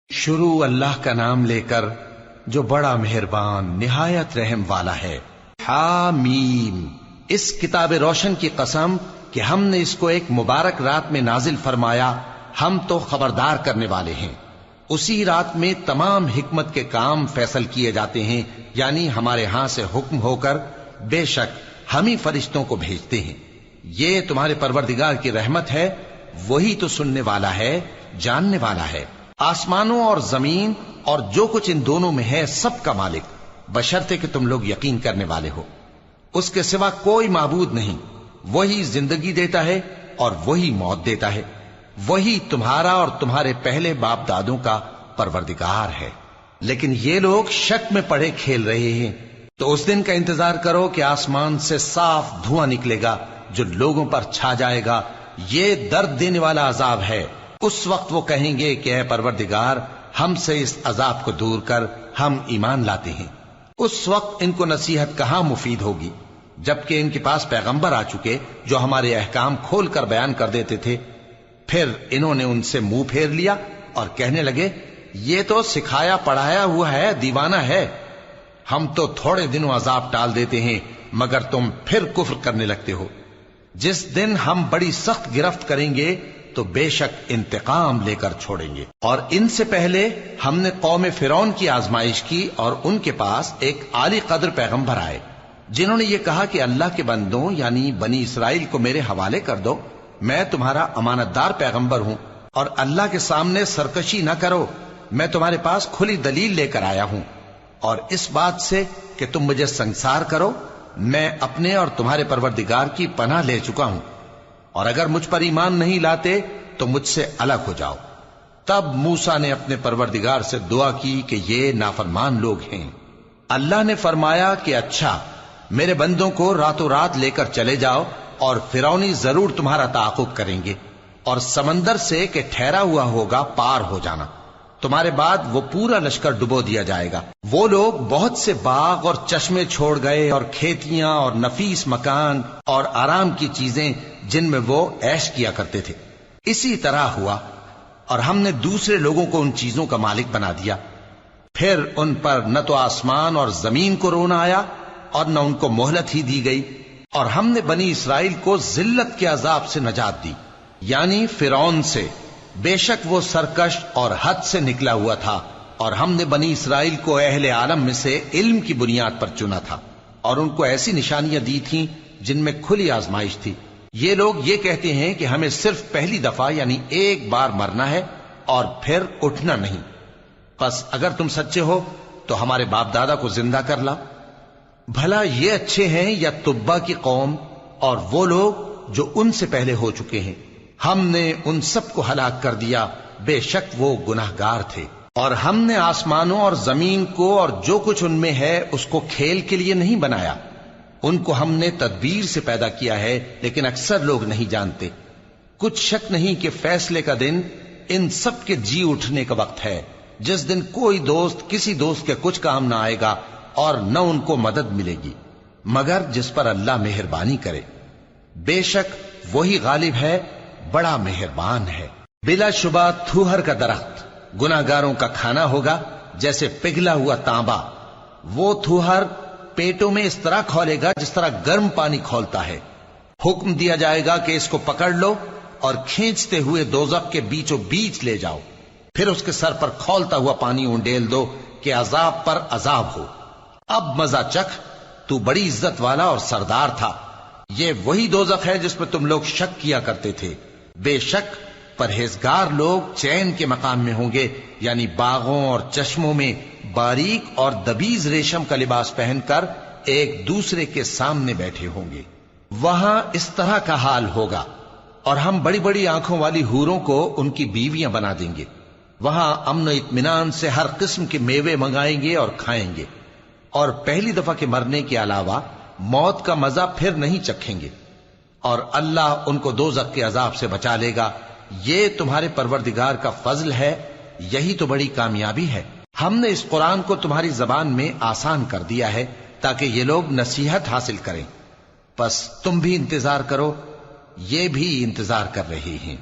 شروع اللہ کا نام لے کر جو بڑا مہربان نہایت رحم والا ہے۔ حامیم، اس کتاب روشن کی قسم کہ ہم نے اس کو ایک مبارک رات میں نازل فرمایا، ہم تو خبردار کرنے والے ہیں۔ اسی رات میں تمام حکمت کے کام فیصل کیے جاتے ہیں، یعنی ہمارے ہاں سے حکم ہو کر بے شک ہم ہی فرشتوں کو بھیجتے ہیں۔ یہ تمہارے پروردگار کی رحمت ہے، وہی تو سننے والا ہے، جاننے والا ہے۔ آسمانوں اور زمین اور جو کچھ ان دونوں میں ہے سب کا مالک، بشرطے کہ تم لوگ یقین کرنے والے ہو۔ اس کے سوا کوئی معبود نہیں، وہی زندگی دیتا ہے اور وہی موت دیتا ہے، وہی تمہارا اور تمہارے پہلے باپ دادوں کا پروردگار ہے۔ لیکن یہ لوگ شک میں پڑے کھیل رہے ہیں، تو اس دن کا انتظار کرو کہ آسمان سے صاف دھواں نکلے گا جو لوگوں پر چھا جائے گا، یہ درد دینے والا عذاب ہے۔ اس وقت وہ کہیں گے کہ اے پروردگار، ہم سے اس عذاب کو دور کر، ہم ایمان لاتے ہیں۔ اس وقت ان کو نصیحت کہاں مفید ہوگی، جبکہ ان کے پاس پیغمبر آ چکے جو ہمارے احکام کھول کر بیان کر دیتے تھے۔ پھر انہوں نے ان سے منہ پھیر لیا اور کہنے لگے، یہ تو سکھایا پڑھایا ہوا ہے، دیوانہ ہے۔ ہم تو تھوڑے دنوں عذاب ٹال دیتے ہیں، مگر تم پھر کفر کرنے لگتے ہو۔ جس دن ہم بڑی سخت گرفت کریں گے تو بے شک انتقام لے کر چھوڑیں گے۔ اور ان سے پہلے ہم نے قوم فرعون کی آزمائش کی، اور ان کے پاس ایک عالی قدر پیغمبر آئے جنہوں نے یہ کہا کہ اللہ کے بندوں یعنی بنی اسرائیل کو میرے حوالے کر دو، میں تمہارا امانت دار پیغمبر ہوں، اور اللہ کے سامنے سرکشی نہ کرو، میں تمہارے پاس کھلی دلیل لے کر آیا ہوں، اور اس بات سے کہ تم مجھے سنگسار کرو، میں اپنے اور تمہارے پروردگار کی پناہ لے چکا ہوں، اور اگر مجھ پر ایمان نہیں لاتے تو مجھ سے الگ ہو جاؤ۔ تب موسیٰ نے اپنے پروردگار سے دعا کی کہ یہ نافرمان لوگ ہیں۔ اللہ نے فرمایا کہ اچھا، میرے بندوں کو راتوں رات لے کر چلے جاؤ، اور فرعونی ضرور تمہارا تعاقب کریں گے، اور سمندر سے کہ ٹھہرا ہوا ہوگا پار ہو جانا، تمہارے بعد وہ پورا لشکر ڈبو دیا جائے گا۔ وہ لوگ بہت سے باغ اور چشمے چھوڑ گئے، اور کھیتیاں اور نفیس مکان اور آرام کی چیزیں جن میں وہ عیش کیا کرتے تھے۔ اسی طرح ہوا، اور ہم نے دوسرے لوگوں کو ان چیزوں کا مالک بنا دیا۔ پھر ان پر نہ تو آسمان اور زمین کو رونا آیا، اور نہ ان کو مہلت ہی دی گئی، اور ہم نے بنی اسرائیل کو ذلت کے عذاب سے نجات دی، یعنی فرعون سے۔ بے شک وہ سرکش اور حد سے نکلا ہوا تھا، اور ہم نے بنی اسرائیل کو اہل عالم میں سے علم کی بنیاد پر چنا تھا، اور ان کو ایسی نشانیاں دی تھیں جن میں کھلی آزمائش تھی۔ یہ لوگ یہ کہتے ہیں کہ ہمیں صرف پہلی دفعہ یعنی ایک بار مرنا ہے اور پھر اٹھنا نہیں۔ پس اگر تم سچے ہو تو ہمارے باپ دادا کو زندہ کر لا۔ بھلا یہ اچھے ہیں یا تبا کی قوم اور وہ لوگ جو ان سے پہلے ہو چکے ہیں؟ ہم نے ان سب کو ہلاک کر دیا، بے شک وہ گناہگار تھے۔ اور ہم نے آسمانوں اور زمین کو اور جو کچھ ان میں ہے اس کو کھیل کے لیے نہیں بنایا، ان کو ہم نے تدبیر سے پیدا کیا ہے، لیکن اکثر لوگ نہیں جانتے۔ کچھ شک نہیں کہ فیصلے کا دن ان سب کے جی اٹھنے کا وقت ہے، جس دن کوئی دوست کسی دوست کے کچھ کام نہ آئے گا، اور نہ ان کو مدد ملے گی مگر جس پر اللہ مہربانی کرے۔ بے شک وہی غالب ہے، بڑا مہربان ہے۔ بلا شبہ تھوہر کا درخت گناہگاروں کا کھانا ہوگا، جیسے پگھلا ہوا تانبا۔ وہ تھوہر پیٹوں میں اس طرح کھولے گا جس طرح گرم پانی کھولتا ہے۔ حکم دیا جائے گا کہ اس کو پکڑ لو اور کھینچتے ہوئے دوزخ کے بیچوں بیچ لے جاؤ، پھر اس کے سر پر کھولتا ہوا پانی اونڈیل دو کہ عذاب پر عذاب ہو۔ اب مزہ چکھ، تو بڑی عزت والا اور سردار تھا۔ یہ وہی دوزخ ہے جس میں تم لوگ شک کیا کرتے تھے۔ بے شک پرہیزگار لوگ چین کے مقام میں ہوں گے، یعنی باغوں اور چشموں میں باریک اور دبیز ریشم کا لباس پہن کر ایک دوسرے کے سامنے بیٹھے ہوں گے۔ وہاں اس طرح کا حال ہوگا، اور ہم بڑی بڑی آنکھوں والی حوروں کو ان کی بیویاں بنا دیں گے۔ وہاں امن و اطمینان سے ہر قسم کے میوے منگائیں گے اور کھائیں گے، اور پہلی دفعہ کے مرنے کے علاوہ موت کا مزہ پھر نہیں چکھیں گے، اور اللہ ان کو دوزخ کے عذاب سے بچا لے گا۔ یہ تمہارے پروردگار کا فضل ہے، یہی تو بڑی کامیابی ہے۔ ہم نے اس قرآن کو تمہاری زبان میں آسان کر دیا ہے تاکہ یہ لوگ نصیحت حاصل کریں۔ پس تم بھی انتظار کرو، یہ بھی انتظار کر رہے ہیں۔